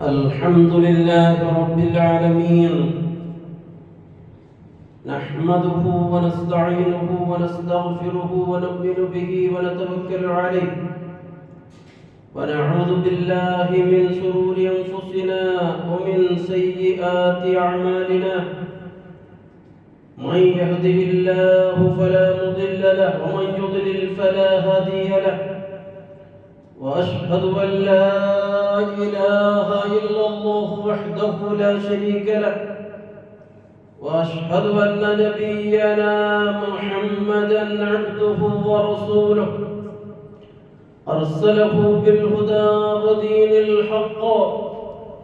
الحمد لله رب العالمين، نحمده ونستعينه ونستغفره ونؤمن به ونتوكل عليه، ونعوذ بالله من شرور أنفسنا ومن سيئات أعمالنا. من يهده الله فلا مضل له ومن يضلل فلا هادي له، وأشهد أن لا إله إلا الله وحده لا شريك له، وأشهد أن نبينا محمدا عبده ورسوله، أرسله بالهدى ودين الحق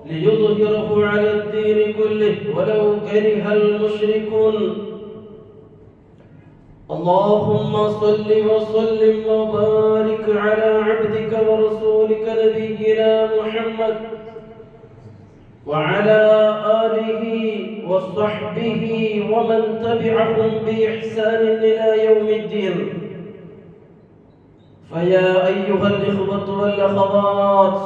ليظهره على الدين كله ولو كره المشركون. اللهم صل وسلم وبارك على عبدك ورسولك نبينا محمد وعلى آله وصحبه ومن تبعهم بإحسان إلى يوم الدين. فيا أيها الإخوة والأخوات،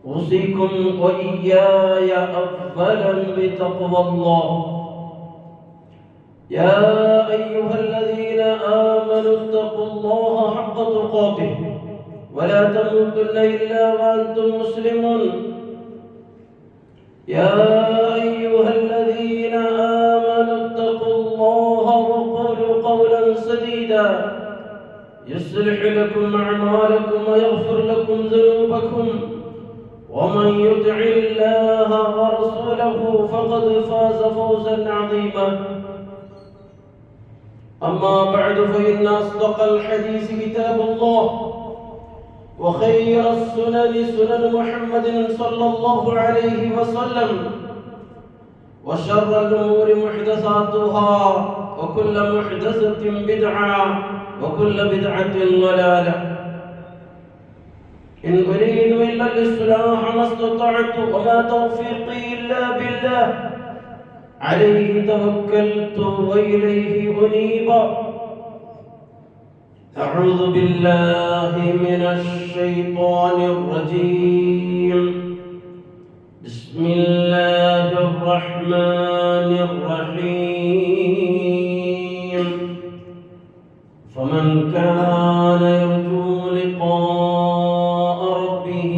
أوصيكم وإياي أولا بتقوى الله. يا أيها الذين آمنوا اتقوا الله حق تقاته ولا تموتن إلا وأنتم مسلمون. يا أيها الذين آمنوا اتقوا الله وقولوا قولا سديدا يصلح لكم أعمالكم ويغفر لكم ذنوبكم، ومن يطع الله ورسوله فقد فاز فوزا عظيما. أما بعد، فإن أصدق الحديث كتاب الله، وخير السنن سنن محمد صلى الله عليه وسلم، وشر الأمور محدثاتها، وكل محدثة بدعة، وكل بدعة ضلالة. إن أريد إلا الإصلاح ما استطعت، وما توفيقي إلا بالله، عليه توكلت وإليه أنيب. أعوذ بالله من الشيطان الرجيم. بسم الله الرحمن الرحيم. فمن كان يرجو لقاء ربه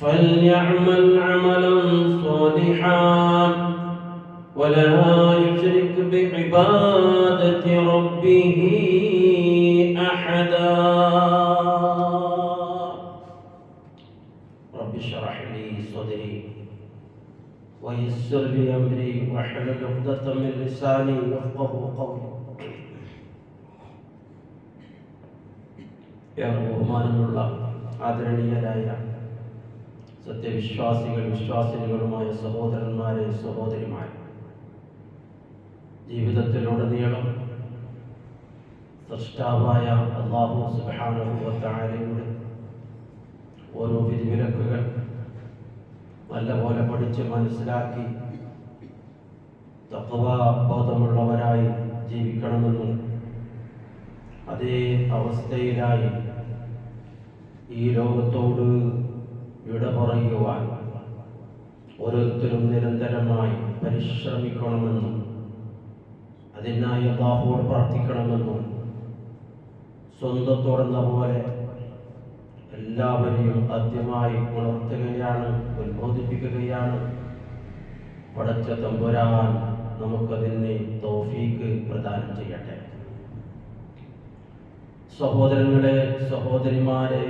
فليعمل عملا صالحا ولا يشرك بعبادة ربه أحدا. رب اشرح لي صدري ويسر لي أمري واحلل عقدة من لساني يفقهوا قولي. ബഹുമാനമുള്ള ആദരണീയരായ സത്യവിശ്വാസികൾ, വിശ്വാസിനികളുമായ സഹോദരന്മാരെ, സഹോദരിമാരെ, ജീവിതത്തിലുടനീളം സൃഷ്ടാവായ അല്ലാഹു സുബ്ഹാനഹു വ തആലയുടെ ഓരോ വിധിവിലക്കുകൾ നല്ലപോലെ പഠിച്ച് മനസ്സിലാക്കി തഖ്വ ബോധമുള്ളവരായി ജീവിക്കണമെന്നും അതേ അവസ്ഥയിലായി ഈ ലോകത്തോട് വിട പറയുവാൻ ഓരോരുത്തരും നിരന്തരമായി പരിശ്രമിക്കണമെന്നും അതിനായി അല്ലാഹുവോട് പ്രാർത്ഥിക്കണമെന്നും സ്വന്തത്തോടെന്ന പോലെ എല്ലാവരെയും ആദ്യമായി ഉണർത്തുകയാണ്, ഉത്ബോധിപ്പിക്കുകയാണ്. പടച്ച തമ്പുരാൻ നമുക്കതിന് തൗഫീക്ക് പ്രദാനം ചെയ്യട്ടെ. സഹോദരങ്ങളെ, സഹോദരിമാരെ,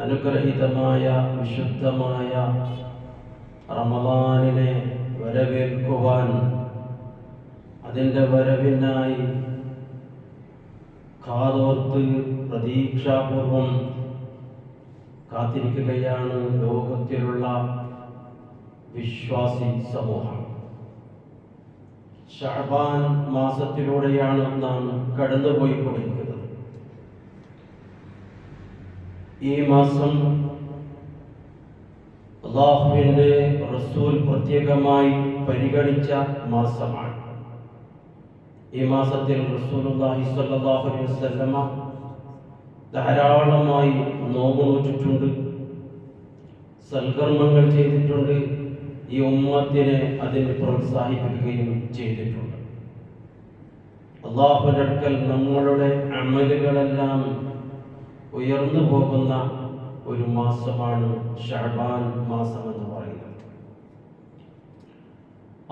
അനുഗ്രഹീതമായ വിശുദ്ധമായ റമളാനിനെ വരവേൽക്കുവാൻ, അതിൻ്റെ വരവിനായി കാതോർത്ത് പ്രതീക്ഷാപൂർവം കാത്തിരിക്കുകയാണ് ലോകത്തിലുള്ള വിശ്വാസി സമൂഹം. ശഅബാൻ മാസത്തിലൂടെയാണ് നാം കടന്നുപോയിക്കൊണ്ടിരിക്കുന്നത്. ഈ മാസം അല്ലാഹുവിൻ്റെ റസൂൽ പ്രത്യേകമായി പരിഗണിച്ച മാസമാണ്. ഈ മാസത്തിൽ റസൂലുള്ളാഹി സ്വല്ലല്ലാഹു അലൈഹി വസല്ലമ ധാരാളമായി നോമ്പ് നോറ്റിട്ടുണ്ട്. സൽക്കർമ്മങ്ങൾ ചെയ്തിട്ടുണ്ട്. ഈ ഉമ്മത്തിനെ അതിന് പ്രോത്സാഹിപ്പിക്കുകയും ചെയ്തിട്ടുണ്ട്. അല്ലാഹുവിന്റെ അടുക്കൽ നമ്മളുടെ അമലുകളെല്ലാം ഉയർന്നു പോകുന്ന ഒരു മാസമാണ് ശഅബാൻ മാസം എന്ന് പറയുന്നത്.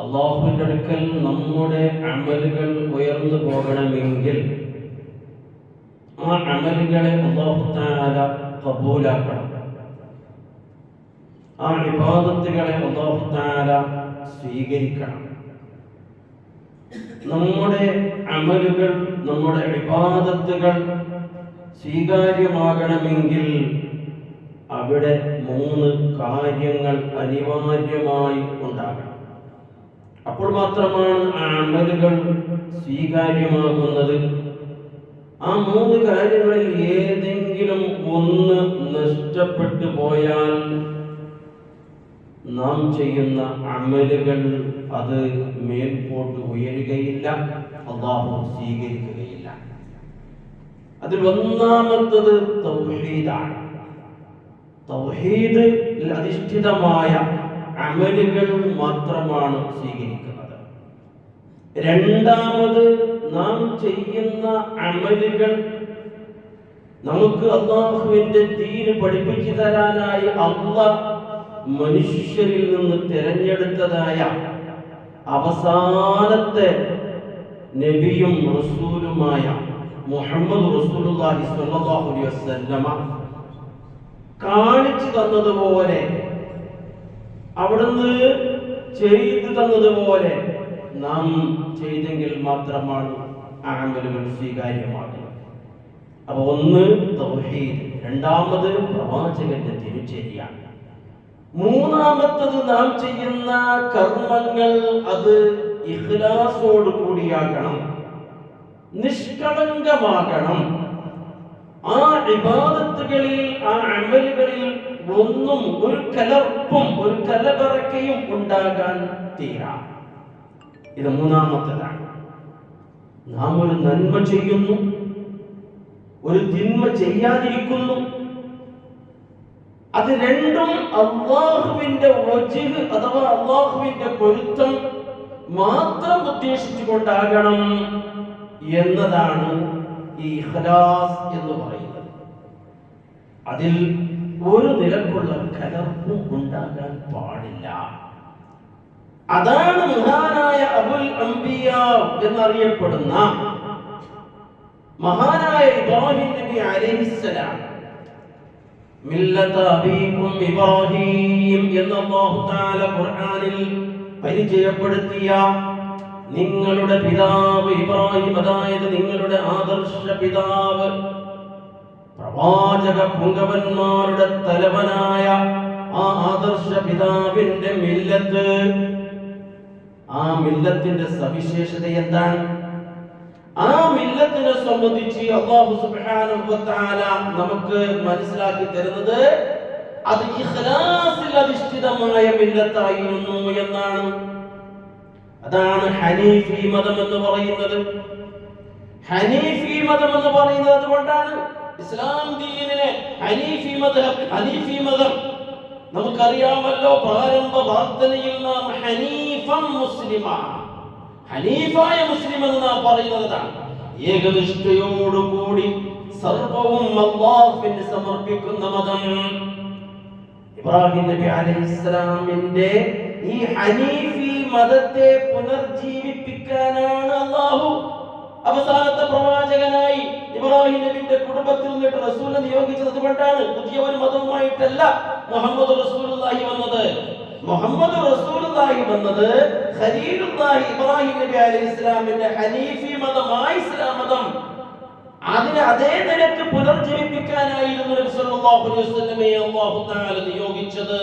അല്ലാഹുവിന്റെ അടുക്കൽ നമ്മുടെ അമലുകൾ ഉയർന്നു പോകണമെങ്കിൽ ആ അമലുകളെ അല്ലാഹു തആല ഖബൂലാക്കണം. ആ ഇബാദത്തുകളെ അല്ലാഹു തആല സ്വീകരിക്കണം. നമ്മുടെ അമലുകൾ, നമ്മുടെ ഇബാദത്തുകൾ സ്വീകാര്യമാകണമെങ്കിൽ അവിടെ 3 കാര്യങ്ങൾ അനിവാര്യമായി ഉണ്ടാകണം. അപ്പോൾ മാത്രമാണ് ആ അമലുകൾ സ്വീകാര്യമാകുന്നത്. ആ 3 കാര്യങ്ങളിൽ ഏതെങ്കിലും ഒന്ന് നഷ്ടപ്പെട്ടു പോയാൽ നാം ചെയ്യുന്ന അമലുകൾ അത് മേൽപോട്ട് ഉയരുകയില്ല, അല്ലാഹു സ്വീകരിക്കുകയില്ല. അതിൽ ഒന്നാമത്തത് തൗഹീദാണ്. തൗഹീദ് അധിഷ്ഠിതമായ അമലുകൾ മാത്രമാണ് സ്വീകരിക്കുന്നത്. രണ്ടാമത്, നാം ചെയ്യുന്ന അമലുകൾ നമുക്ക് അല്ലാഹുവിന്റെ ദീൻ പഠിപ്പിച്ചു തരാനായി അല്ലാഹ് മനുഷ്യരിൽ നിന്ന് തിരഞ്ഞെടുത്തതായ അവസാനത്തെ നബിയും റസൂലുമായ മുഹമ്മദ് റസൂലുള്ളാഹി സ്വല്ലല്ലാഹു അലൈഹി വസല്ലമ കാണിച്ചു തന്നതുപോലെ, അവിടുന്ന് ചെയ്തു തന്നതുപോലെ നാം ചെയ്തെങ്കിൽ മാത്രമാണ് അമലുകൾ സ്വീകാര്യമാകുന്നത്. അപ്പൊ ഒന്ന് തൗഹീദ്, രണ്ടാമത് പ്രവാചകന്റെ തിരുചര്യയാണ്, മൂന്നാമത്തത് നാം ചെയ്യുന്ന കർമ്മങ്ങൾ അത് ഇഖ്ലാസോട് കൂടിയാകണം, നിഷ്കളങ്കമാകണം. ആ ഇബാദത്തുകളിൽ, ആ അമലുകളിൽ ഒന്നും ഒരു കലർപ്പും ഒരു കലബറക്കയും ഉണ്ടാകാൻ തീരാ. ഇത് മൂന്നാമത്തതാണ്. നാം ഒരു നന്മ ചെയ്യുന്നു, ഒരു തിന്മ ചെയ്യാതിരിക്കുന്നു, അത് രണ്ടും അല്ലാഹുവിന്റെ വജ്ഹ് അഥവാ അല്ലാഹുവിന്റെ പൊരുത്തം മാത്രം ഉദ്ദേശിച്ചുകൊണ്ടാകണം എന്നതാണ് ഈ ഇഖ്ലാസ് എന്ന് പറയുന്നത്. അതിൽ ഒരു നിലക്കുള്ള കലർപ്പും ഉണ്ടാകാൻ പാടില്ല. അതാണ് മഹാനായ അബുൽ അംബിയ എന്നറിയപ്പെടുന്ന മഹാനായ ഇബ്രാഹിം നബി അലൈഹിസ്സലാം, മില്ലത അബീകും ഇബ്രാഹിം എന്ന് അല്ലാഹു തആല ഖുർആനിൽ പരിചയപ്പെടുത്തിയ നിങ്ങളുടെ പിതാവ് ഇബ്രാഹിം, അതായത് നിങ്ങളുടെ ആദർശ പിതാവ്, പ്രവാചക പുങ്കവന്മാരുടെ തലവനായ ആ ആദർശ പിതാവിന്റെ മില്ലത്ത്, ആ മില്ലത്തിന്റെ സവിശേഷത എന്താണ്? ആ മില്ലത്തിനെ സംബന്ധിച്ച് അല്ലാഹു സുബ്ഹാനഹു വ തആല നമുക്ക് മനസ്സിലാക്കി തരുന്നത് അത് ഇഖ്ലാസിൽ അധിഷ്ഠിതമായ മില്ലത്തായിരുന്നു എന്നാണ്. അതാണ് ഹനീഫി മതം എന്ന് പറയുന്നത്. ഹനീഫി മതം എന്ന് പറയുന്നത് അതുകൊണ്ടാണ് ഇസ്ലാം ദീനിനെ ഹനീഫി മതം നമുക്കറിയാമല്ലോ. പ്രാരംഭ പ്രാർത്ഥനയിൽ നാം ഹനീഫൻ മുസ്ലിമ, ഹനീഫായ മുസ്ലിം എന്ന് നാം പറയുന്നതാണ്. ഏകനിഷ്ഠയോടുകൂടി സർവവും അല്ലാഹുവിന് സമർപ്പിക്കുന്ന മതം. ഇബ്രാഹിം നബി അലൈഹിസ്സലാമിന്റെ ഈ ഹനീഫി മതത്തെ പുനർജീവിപ്പിക്കാനാണ് അല്ലാഹു അവസാനത്തെ പ്രവാചകനായി ഇബ്രാഹിം നബിയുടെ കുടുംബത്തിൽ നിന്നിട്ട് റസൂലിനെ നിയോഗിച്ചത്. അതുകൊണ്ടാണ് പുതിയ ഒരു മതവുമായിട്ടല്ല മുഹമ്മദ് റസൂലുള്ളാഹി വന്നത്. മുഹമ്മദ് റസൂലുള്ളാഹി വന്നത് ഖലീലുള്ളാഹി ഇബ്രാഹിം നബി അലൈഹിസ്സലാമിന്റെ ഹനീഫി മതമായ ഇസ്ലാം മതം, അതിനെ അതേ നിലക്ക് പുനർജീവിപ്പിക്കാനായിരുന്നു നബി സല്ലല്ലാഹു അലൈഹി വസല്ലമയെ അല്ലാഹു തആല നിയോഗിച്ചത്.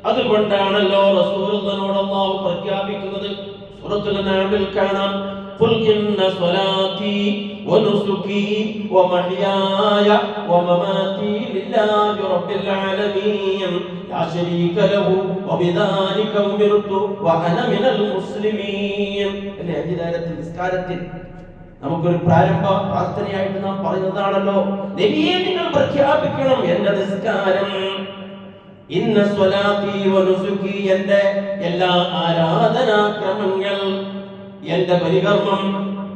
അതുകൊണ്ടാണല്ലോ റസൂലുള്ളാഹിനോട് അല്ലാഹു പ്രഖ്യാപിക്കുന്നത്. സൂറത്തുൽ അൻആമിൽ കാണാം, ഖുൽ ഇന്ന സ്വലാത്തി വനുസുകി വമഹ്യായ വമമാതി ലില്ലാഹി റബ്ബിൽ ആലമീൻ ലാ ശരീക ലഹു വബിദാലിക ഉമിർതു വഅന മിനൽ മുസ്ലിമീൻ. അല്ലേ, അഞ്ച് നിസ്കാരത്തിൽ നമുക്കൊരു പ്രാരംഭ പ്രാർത്ഥനയായിട്ട് നാം പറയുന്നതാണല്ലോ, നബിയെ നിങ്ങൾ പ്രഖ്യാപിക്കണം, എന്റെ നിസ്കാരം, ഇന്ന സ്വലാത്തി വനുസുകി, എന്റെ എല്ലാ ആരാധനാക്രമങ്ങൾ, എന്റെ പരികർമ്മം,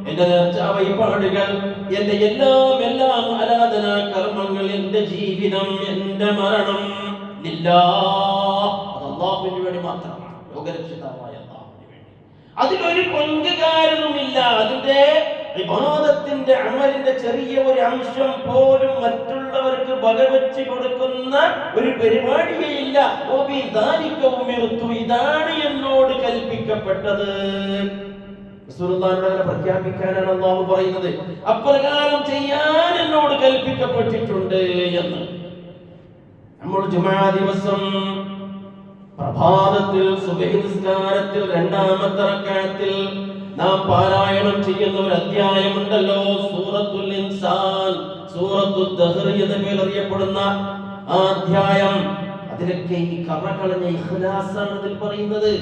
എന്റെ നേർച്ചാ വഴിപാടുകൾ, എന്റെ എല്ലാം ആരാധനാ കർമ്മങ്ങൾ, എന്റെ ജീവിതം, എന്റെ മരണം ലില്ലാഹ്, അത് അല്ലാഹുവിന് വേണ്ടി മാത്രമാണ്, ലോകരക്ഷിതാവായ അല്ലാഹുവിന് വേണ്ടി. അതിലൊരു പങ്കുകാരനുമില്ല. അതിന്റെ ഇബാദത്തിന്റെ അമലിന്റെ ചെറിയ ഒരു അംശം പോലും മറ്റുള്ളവർക്ക് വകവെച്ച് കൊടുക്കുന്ന ഒരു പരിപാടിയില്ല. ഇതാണ് എന്നോട് കൽപ്പിക്കപ്പെട്ടത്. റസൂലുള്ളാഹിയെ പ്രഖ്യാപിക്കാനാണ് അല്ലാഹു പറയുന്നത്. അപ്രകാരം ചെയ്യാൻ എന്നോട് കൽപ്പിക്കപ്പെട്ടിട്ടുണ്ട് എന്ന്. നമ്മൾ ജുമാ ദിവസം പ്രഭാതത്തിൽ സുബ്ഹി നിസ്കാരത്തിൽ രണ്ടാമത്തെ റക്അത്തിൽ നാം പാരായണം ചെയ്യുന്ന ഒരു അധ്യായമുണ്ടല്ലോ, സൂറത്തുൽ ഇൻസാൻ, സൂറത്തുൽ ദഹർ എന്ന പേരിൽ അറിയപ്പെടുന്ന ആ അധ്യായം. അതിലൊക്കെ ഈ കറകളഞ്ഞ ഇഖ്ലാസാണ് ഇതിൽ പറയുന്നത്.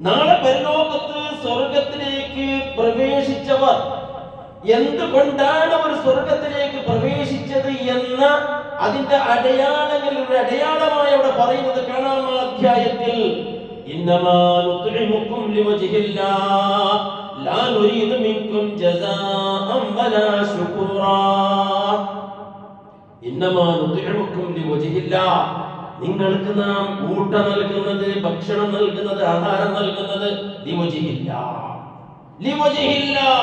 നാളെ പരലോകത്ത് സ്വർഗത്തിലേക്ക് പ്രവേശിച്ചവർ എന്തുകൊണ്ടാണ് അവർ സ്വർഗത്തിലേക്ക് പ്രവേശിച്ചത് എന്ന അതിന്റെ അടയാളങ്ങൾ, ഒരു അടയാളമായി അവിടെ പറയുന്നത് കാണാം ആ അധ്യായത്തിൽ. ഇന്നമാ നുത്ഇമുകും ലിവജ്ഹില്ലാഹ് ലാ നുരീദു മിൻകും ജസാഅൻ വലാ ശുകൂറാ. ഇന്നമാ നുത്ഇമുകും ലിവജ്ഹില്ലാഹ്, നിങ്ങൾക്ക് നാം ഊട്ട നൽകുന്നത്, ഭക്ഷണം നൽകുന്നത്, ആഹാരം നൽകുന്നത്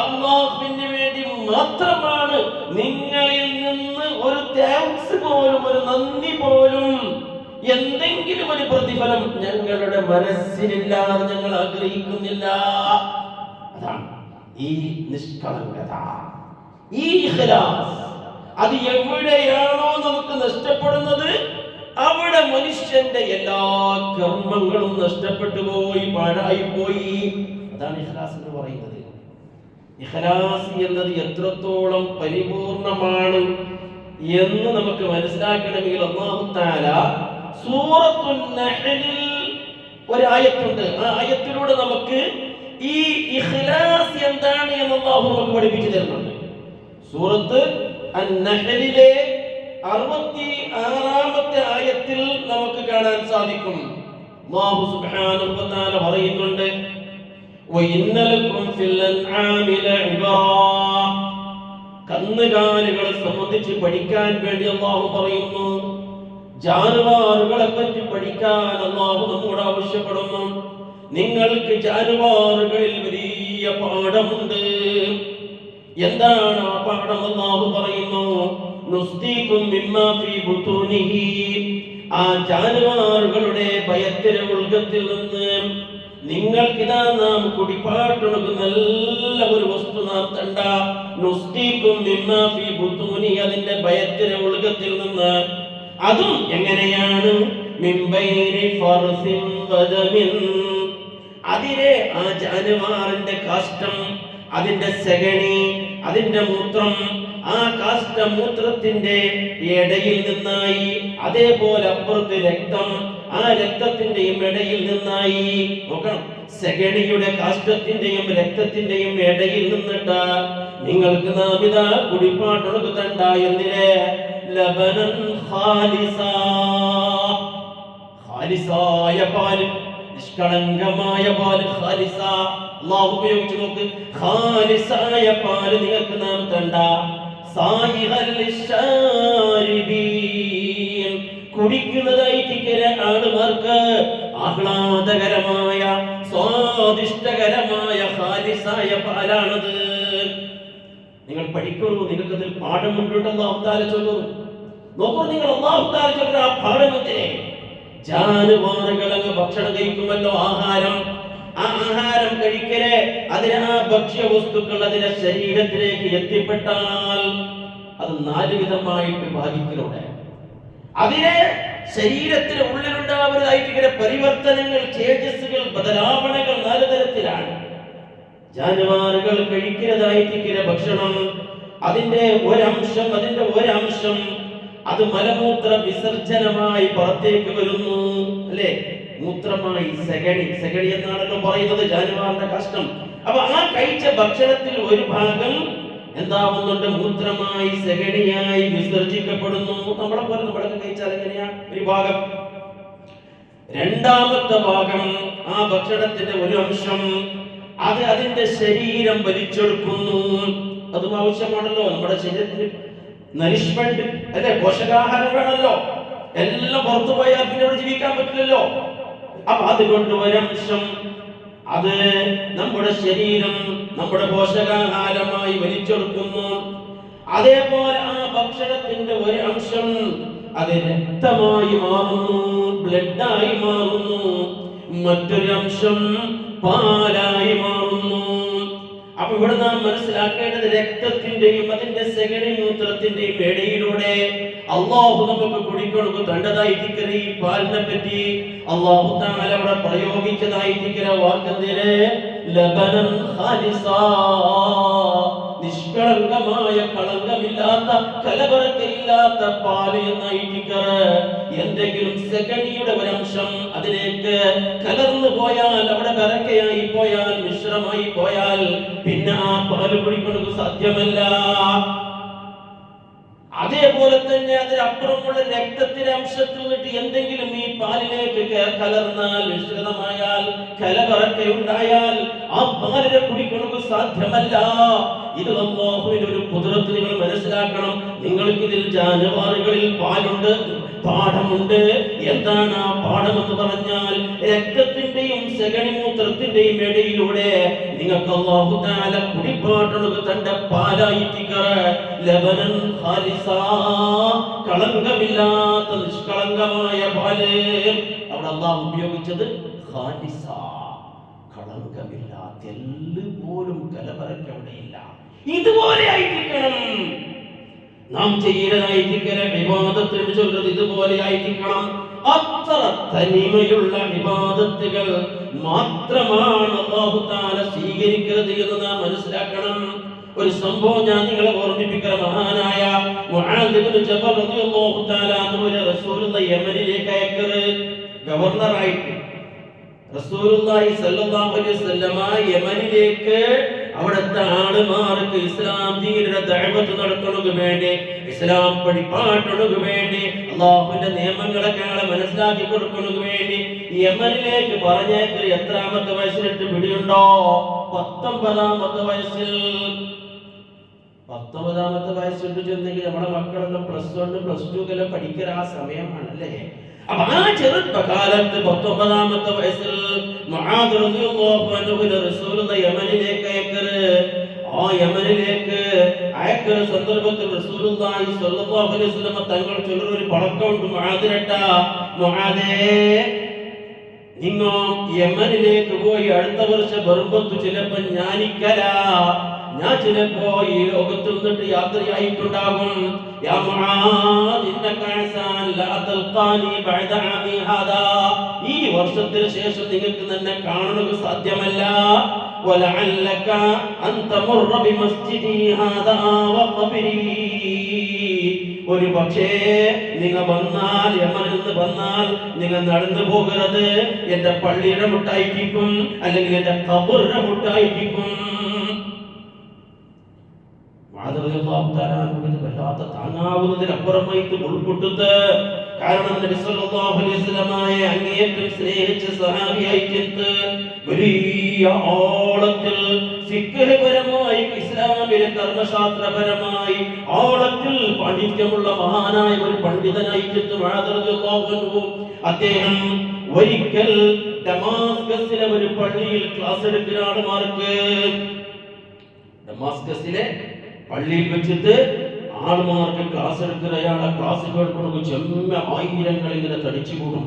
അല്ലാഹുവിന് വേണ്ടി മാത്രമാണ്. നിങ്ങളിൽ നിന്ന് ഒരു താങ്ക്സ് പോലും, ഒരു നന്ദി പോലും, എന്തെങ്കിലും ഒരു പ്രതിഫലം ഞങ്ങളുടെ മനസ്സിലില്ലാതെ ഞങ്ങൾ ആഗ്രഹിക്കുന്നില്ല. അതാണ് ഈ നിഷ്കളങ്കത, ഈ ഇഖ്ലാസ്. അത് എവിടെയാണോ നമുക്ക് നഷ്ടപ്പെടുന്നത് അവിടെ മനുഷ്യന്റെ എല്ലാ കർമ്മങ്ങളും നഷ്ടപ്പെട്ടു പോയി, പാഴായി പോയി. അതാണ് ഇഖ്ലാസ് എന്ന് പറയുന്നത്. ഇഖ്ലാസ് എന്നത് എത്രത്തോളം പരിപൂർണമാണ് എന്ന് നമുക്ക് മനസ്സിലാക്കണമെങ്കിൽ അല്ലാഹു തആല സൂറത്തുൻ നഹ്ലിൽ ഒരു ആയത്തുണ്ട്. ആ ആയത്തിലൂടെ നമുക്ക് ഈ ഇഖ്ലാസ് എന്താണ് എന്ന് അല്ലാഹു നമുക്ക് പഠിപ്പിച്ചു തരുന്നുണ്ട്. സൂറത്ത് അൻ-നഹ്ലിലെ 66-ാമത്തെ ആയത്തിൽ നമുക്ക് കാണാൻ സാധിക്കും. അല്ലാഹു സുബ്ഹാനഹു വ തആല പറയുന്നുണ്ട്, വഇന്ന ലക്കും ഫിൽ അൻആമി ലഇബറാ. കന്നുകാലികളെ സംബന്ധിച്ച് പഠിക്കാൻ വേണ്ടി അല്ലാഹു പറയുന്നു. ജാനുവാറുകളെ പറ്റി പഠിക്കാൻ അല്ലാഹു നമ്മോട് ആവശ്യപ്പെടുന്നു. നിങ്ങൾക്ക് ജാനുവാറുകളിൽ വലിയ പാഠമുണ്ട്. എന്താണ് ആ പാഠം? അല്ലാഹു പറയുന്നു, നുസ്തീകും മിമ്മാ ഫീ ബുതൂനിഹി. ആ ജാനുവാറുകളുടെ ഭയത്തിലെ ഉൾഗത്തിൽ നിന്ന് നിങ്ങൾക്കിതാ നാം കുടിപ്പാട്ടുണക്ക് നല്ല ഒരു വസ്തു നാം തണ്ട. നുസ്തീകും മിമ്മാ ഫീ ബുതൂനിഹി, അതിന്റെ ഭയത്തിലെ ഉൾഗത്തിൽ നിന്ന്. അതും എങ്ങനെയാണ്? മിൻ ബൈനി ഫർസിൻ വദമിൻ. അതിലെ ആ ജാനുവാറിന്റെ കാഷ്ടം, അതിന്റെ സഗണി, അതിന്റെ മൂത്രം, ആ കാഷ്ടമൂത്രത്തിന്റെ ഇടയിൽ നിന്നായി, അതേപോലെ അപ്പുറത്ത് രക്തം, ആ രക്തത്തിന്റെയും ഇടയിൽ നിന്നായി. നോക്കണം, സഗണിയുടെ കാഷ്ടത്തിന്റെയും രക്തത്തിന്റെയും ഇടയിൽ നിന്നിട്ട് നിങ്ങൾക്ക് നാം ഇതാ കുടിപ്പാട്ടുണക്ക് തണ്ട. എന്തിനെ? ലബനൻ ഖാലിസാ, ഖാലിസായ പാല്, നിഷ്കളങ്കമായ പാല്. ഖാലിസ അല്ലാഹു ഉപയോഗിച്ച് നോക്ക്. ഖാലിസായ പാല് നിങ്ങൾക്ക് നാം തണ്ട. സായിഗൽ ലിശ്ശാരിബീൻ, കുടിക്കുന്നതായിട്ട് ആളുമാർക്ക് ആഹ്ലാദകരമായ സ്വാദിഷ്ടകരമായ ഖാലിസായ പാലാണത്. നിങ്ങൾ പഠിക്കുള്ളൂ, നിങ്ങൾക്ക് അതിൽ പാഠമുണ്ട്. അല്ലാഹു തആല ചൊല്ലുന്നു. നോക്കൂ, നിങ്ങൾ അല്ലാഹു തആല ചൊല്ലുന്ന ആ പാഠമത്തിനെ ജാനുവാറുകൾ അങ്ങ് ഭക്ഷണം കഴിക്കുമല്ലോ, ആഹാരം. ആ ആഹാരം കഴിക്കല്, അതിന് ആ ഭക്ഷ്യവസ്തുക്കൾ അതിന്റെ ശരീരത്തിലേക്ക് എത്തിപ്പെട്ടാൽ അത് 4 വിധമായിട്ട് ബാധിക്കലുണ്ട്. അതിനെ ശരീരത്തിന് ഉള്ളിലുണ്ടാവുന്നതായിട്ട് ഇങ്ങനെ പരിവർത്തനങ്ങൾ, ചേഞ്ചസുകൾ, ബദലാവണകൾ 4 തരത്തിലാണ്. ജാനുവാറുകൾ കഴിക്കുന്നതായിട്ട് ഇങ്ങനെ ഭക്ഷണം, അതിന്റെ ഒരംശം അത് മലമൂത്ര വിസർജനമായി പുറത്തേക്ക് വരുന്നു, അല്ലേ? മൂത്രമായി സഗണി എന്നാണല്ലോ പറയുന്നത്, ജാനുവാറിന്റെ കാഷ്ടം. അപ്പൊ ആ കഴിച്ച ഭക്ഷണത്തിൽ ഒരു ഭാഗം എന്താവുന്നുണ്ട്? മൂത്രമായി സെഗണിയായി വിസർജിക്കപ്പെടുന്നു. നമ്മളെ പോലെ നമ്മളൊക്കെ കഴിച്ചാൽ എങ്ങനെയാ? ഒരു ഭാഗം. രണ്ടാമത്തെ ഭാഗം, ആ ഭക്ഷണത്തിന്റെ ഒരു അംശം അത് അതിന്റെ ശരീരം വലിച്ചെടുക്കുന്നു. അതും ആവശ്യമാണല്ലോ നമ്മുടെ ശരീരത്തിന്. നരിഷ്മെന്റ് അല്ലെ, പോഷകാഹാരം വേണമല്ലോ. എല്ലാം പുറത്തു പോയാൽ പിന്നെ അവിടെ ജീവിക്കാൻ പറ്റില്ലല്ലോ. അപ്പൊ അതുകൊണ്ട് ഒരംശം അത് നമ്മുടെ ശരീരം നമ്മുടെ പോഷകാഹാരമായി വലിച്ചെടുക്കുന്നു. അതേപോലെ ആ ഭക്ഷണത്തിന്റെ ഒരു അംശം അത് രക്തമായി മാറുന്നു, ബ്ലഡായി മാറുന്നു. മറ്റൊരു അംശം പാലായി മാറുന്നു. അപ്പൊ ഇവിടെ നാം മനസ്സിലാക്കേണ്ടത് രക്തത്തിന്റെയും അതിന്റെ സെഗണി മൂത്രത്തിന്റെയും ഇടയിലൂടെ അള്ളാഹു നമുക്ക് കുടിക്കൊടുക്കും തണ്ടതായി തിക്കറി പാലിനെ പറ്റി അള്ളാഹു തആല അവിടെ പ്രയോഗിച്ചതായി തിക്കര വാക്കെന്തിന്? ലബനൻ ഖാലിസാ, നിഷ്കളങ്കമായ കളങ്കമില്ലാത്ത കലവറക്കയില്ലാത്ത പാല് എന്നായി തിക്കറ. എന്തെങ്കിലും സെഗണിയുടെ ഒരംശം അതിലേക്ക് കലർന്നു പോയാൽ, അവിടെ കറക്കയായി പോയാൽ, മിശ്രമായി പോയാൽ പിന്നെ ആ പാല് കുടിക്കുന്നത് സാധ്യമല്ല. അതേപോലെ തന്നെ അതിനപ്പുറമുള്ള രക്തത്തിന്റെ അംശത്തിൽ നിന്നിട്ട് എന്തെങ്കിലും ഈ പാലിലേക്ക് കലർന്നാൽ, മിശ്രിതമായാൽ, കലവറക്കയുണ്ടായാൽ ആ പാലിനെ കുടിക്കുന്നത് സാധ്യമല്ല. ഇത് അല്ലാഹുവിന്റെ ഒരു ഖുദ്റത്ത് നിങ്ങൾ മനസ്സിലാക്കണം. നിങ്ങൾക്ക് ഇതിൽ ജാനുവാറുകളിൽ പാലുണ്ട്, പാഠമുണ്ട്. എന്താണ് ആ പാഠം എന്ന് പറഞ്ഞാൽ, രക്തത്തിന്റെയും സെഗണിമൂത്രത്തിന്റെയും ഇടയിലൂടെ നിങ്ങൾക്ക് അല്ലാഹു തആല കുടിപ്പാട്ടുള്ളത് തന്റെ പാലായി ലബനൻ ഖാലിസാ, കളങ്കമില്ലാത്ത നിഷ്കളങ്കമായ പാല്. അവിടെ അല്ലാഹു ഉപയോഗിച്ചത് ഖാലിസാ, കളങ്കമില്ലാത്ത, എല്ല് പോലും കലവറക്കവിടെയില്ല. ഇതുപോലെ ആയിരിക്കണം നാം ചെയ്യുന്നതായിരിക്കണം. ഇബാദത്ത് ചൊല്ലുന്നത് ഇതുപോലെ ആയിരിക്കണം. അത്ര തനിമയുള്ള ഇബാദത്തുകൾ മാത്രമാണ് അല്ലാഹു തആല സ്വീകരിക്കുന്നത് എന്ന് നാം മനസ്സിലാക്കണം. ഒരു സംഭവം ഞാൻ നിങ്ങളെ ഓർമ്മിപ്പിക്കുന്ന മഹാനായ മുആദ് ഇബ്നു ജബൽ റളിയല്ലാഹു തആല അൻഹു റസൂലുള്ളാഹി യമനിലേക്ക് അയക്കറ് ഗവർണറായിട്ട്. റസൂലുള്ളാഹി സ്വല്ലല്ലാഹു അലൈഹി വസല്ലമ യമനിലേക്ക് അവിടുത്തെ ആളുമാർക്ക് ഇസ്ലാം ദീനിന്റെ ദഅവത്ത് നടത്തുന്നതിന് വേണ്ടി, ഇസ്ലാം പഠിപ്പാട്ടുന്നതിന് വേണ്ടി, അല്ലാഹുവിന്റെ നിയമങ്ങളൊക്കെ മനസ്സിലാക്കി കൊടുക്കുന്നതിന് വേണ്ടി യമനിലേക്ക് പറഞ്ഞേക്ക്. എത്രാമത്തെ വയസ്സിലിട്ട് പിടിയുണ്ടോ? 19ാമത്തെ വയസ്സിൽ. 19ാമത്തെ വയസ്സിട്ട് ചെന്നെങ്കിൽ നമ്മുടെ മക്കളെല്ലാം +1 +2 എല്ലാം പഠിക്കുന്ന ആ സമയമാണല്ലേ. അപ്പൊ ആ ചെറുപ്പകാലത്ത് 19ാമത്തെ വയസ്സിൽ മുആദ് റളിയല്ലാഹു അൻഹു റസൂലുള്ളാഹി യമനിലേക്ക് അയക്കറ്. ആ യമനിലേക്ക് അയക്കറ സന്ദർഭത്തിൽ റസൂലുള്ളാഹി സ്വല്ലല്ലാഹു അലൈഹി വസല്ലം തങ്ങൾ ചൊല്ലുന്ന പഴക്കമുണ്ട്. മുആദിനട്ടാ, മുആദേ, നിങ്ങൾ യമനിലേക്ക് പോയി അടുത്ത വർഷം വരുമ്പോൾ ചിലപ്പോ ഞാൻ ചിലപ്പോ ഈ ലോകത്തിൽ നിന്നിട്ട് യാത്രയായിട്ടുണ്ടാകും. യാ മുആദ് ഇന്നക അസാൻ ലാ തൽഖാനി ബഅദ ആമി ഹാദാ, ഈ വർഷത്തിന് ശേഷം നിങ്ങൾക്ക് എന്നെ കാണുക സാധ്യമല്ല. വലഅല്ലക അൻ തമുറ ബിമസ്ജിദി ഹാദാ വഖബരി, ഒരു പക്ഷേ നിങ്ങൾ വന്നാൽ, യമനിൽ നിന്ന് വന്നാൽ നിങ്ങൾ നടന്നു പോകരുത് എന്റെ പള്ളിയുടെ മുട്ടായിരിക്കും, അല്ലെങ്കിൽ എന്റെ ഖബറിന്റെ മുട്ടായിരിക്കും. വല്ലാത്ത താങ്ങാവുന്നതിനപ്പുറമായിട്ട് ഉൾക്കൊടുത്ത്. കാരണം നബി സല്ലല്ലാഹു അലൈഹി വസല്ലമയെ അങ്ങേയറ്റം സ്നേഹിച്ച സഹാബിയായിട്ട് വലിയ ആഴത്തിൽ ഫിഖ്ഹപരമായി, ഇസ്ലാമിലെ കർമ്മശാസ്ത്രപരമായി ആഴത്തിൽ പാണ്ഡിത്യമുള്ള മഹാനായ ഒരു പണ്ഡിതനായിട്ട് അദ്ദേഹം ഒരിക്കൽ ഡമാസ്കസിലെ ഒരു പള്ളിയിൽ ക്ലാസ് എടുക്കുന്ന ആളുമാർക്ക്, ഡമാസ്കസിലെ പള്ളിയിൽ വെച്ചിട്ട് ആളുമാർക്ക് ക്ലാസ് എടുക്കുന്ന അയാളെ ക്ലാസ് കേൾക്കുന്നത് ചെമ്മ ആയിരങ്ങൾ ഇങ്ങനെ തടിച്ചു കൂടും.